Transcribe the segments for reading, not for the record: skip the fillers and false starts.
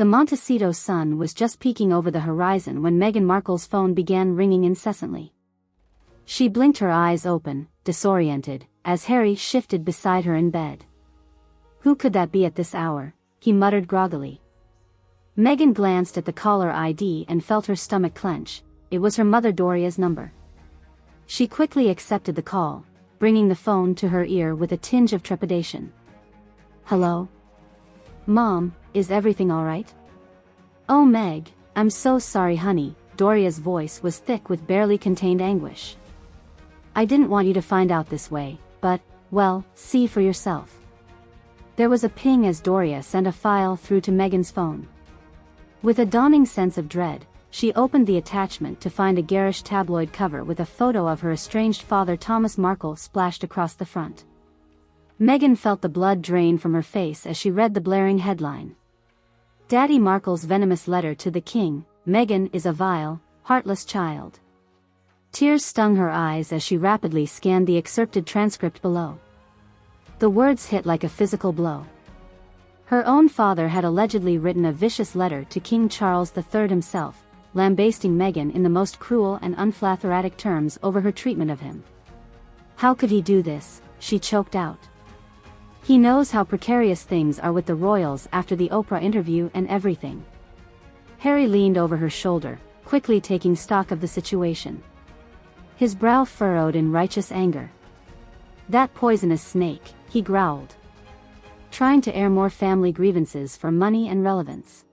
The Montecito sun was just peeking over the horizon when Meghan Markle's phone began ringing incessantly. She blinked her eyes open, disoriented, as Harry shifted beside her in bed. Who could that be at this hour? He muttered groggily. Meghan glanced at the caller ID and felt her stomach clench. It was her mother Doria's number. She quickly accepted the call, bringing the phone to her ear with a tinge of trepidation. Hello? Mom, is everything all right? Oh Meg, I'm so sorry honey. Doria's voice was thick with barely contained anguish. I didn't want you to find out this way, but, well, see for yourself. There was a ping as Doria sent a file through to Meghan's phone. With a dawning sense of dread, she opened the attachment to find a garish tabloid cover with a photo of her estranged father Thomas Markle splashed across the front. Meghan felt the blood drain from her face as she read the blaring headline. Daddy Markle's venomous letter to the king, Meghan is a vile, heartless child. Tears stung her eyes as she rapidly scanned the excerpted transcript below. The words hit like a physical blow. Her own father had allegedly written a vicious letter to King Charles III himself, lambasting Meghan in the most cruel and unflatteratic terms over her treatment of him. How could he do this? She choked out. He knows how precarious things are with the royals after the Oprah interview and everything. Harry leaned over her shoulder, quickly taking stock of the situation. His brow furrowed in righteous anger. That poisonous snake, he growled. Trying to air more family grievances for money and relevance.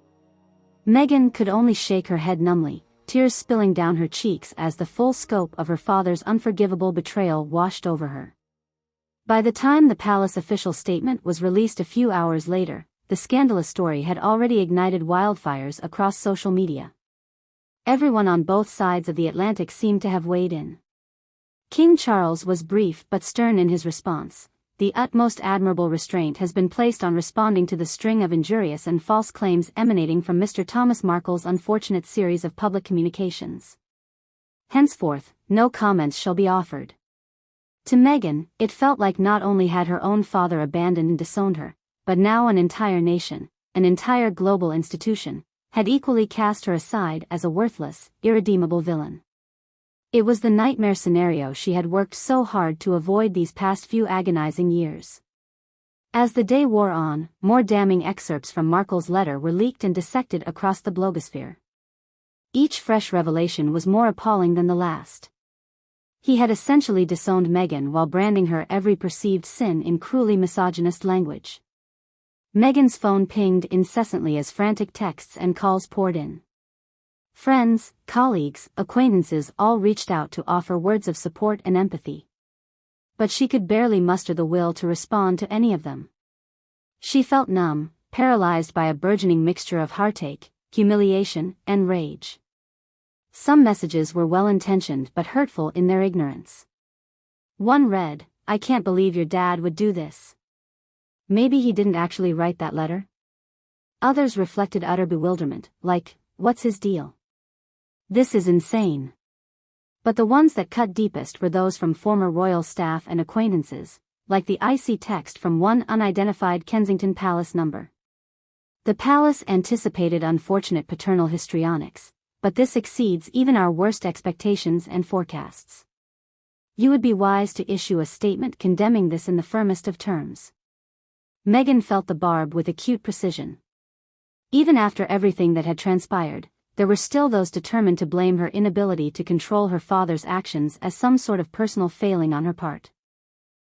Meghan could only shake her head numbly, tears spilling down her cheeks as the full scope of her father's unforgivable betrayal washed over her. By the time the palace official statement was released a few hours later, the scandalous story had already ignited wildfires across social media. Everyone on both sides of the Atlantic seemed to have weighed in. King Charles was brief but stern in his response. The utmost admirable restraint has been placed on responding to the string of injurious and false claims emanating from Mr. Thomas Markle's unfortunate series of public communications. Henceforth, no comments shall be offered. To Meghan, it felt like not only had her own father abandoned and disowned her, but now an entire nation, an entire global institution, had equally cast her aside as a worthless, irredeemable villain. It was the nightmare scenario she had worked so hard to avoid these past few agonizing years. As the day wore on, more damning excerpts from Markle's letter were leaked and dissected across the blogosphere. Each fresh revelation was more appalling than the last. He had essentially disowned Meghan while branding her every perceived sin in cruelly misogynist language. Meghan's phone pinged incessantly as frantic texts and calls poured in. Friends, colleagues, acquaintances all reached out to offer words of support and empathy. But she could barely muster the will to respond to any of them. She felt numb, paralyzed by a burgeoning mixture of heartache, humiliation, and rage. Some messages were well-intentioned but hurtful in their ignorance. One read, "I can't believe your dad would do this. Maybe he didn't actually write that letter?" Others reflected utter bewilderment, like, "What's his deal? This is insane." But the ones that cut deepest were those from former royal staff and acquaintances, like the icy text from one unidentified Kensington Palace number. The palace anticipated unfortunate paternal histrionics, but this exceeds even our worst expectations and forecasts. You would be wise to issue a statement condemning this in the firmest of terms. Meghan felt the barb with acute precision. Even after everything that had transpired, there were still those determined to blame her inability to control her father's actions as some sort of personal failing on her part.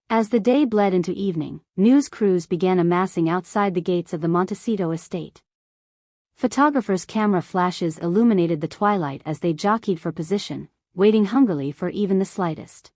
As the day bled into evening, news crews began amassing outside the gates of the Montecito estate. Photographers' camera flashes illuminated the twilight as they jockeyed for position, waiting hungrily for even the slightest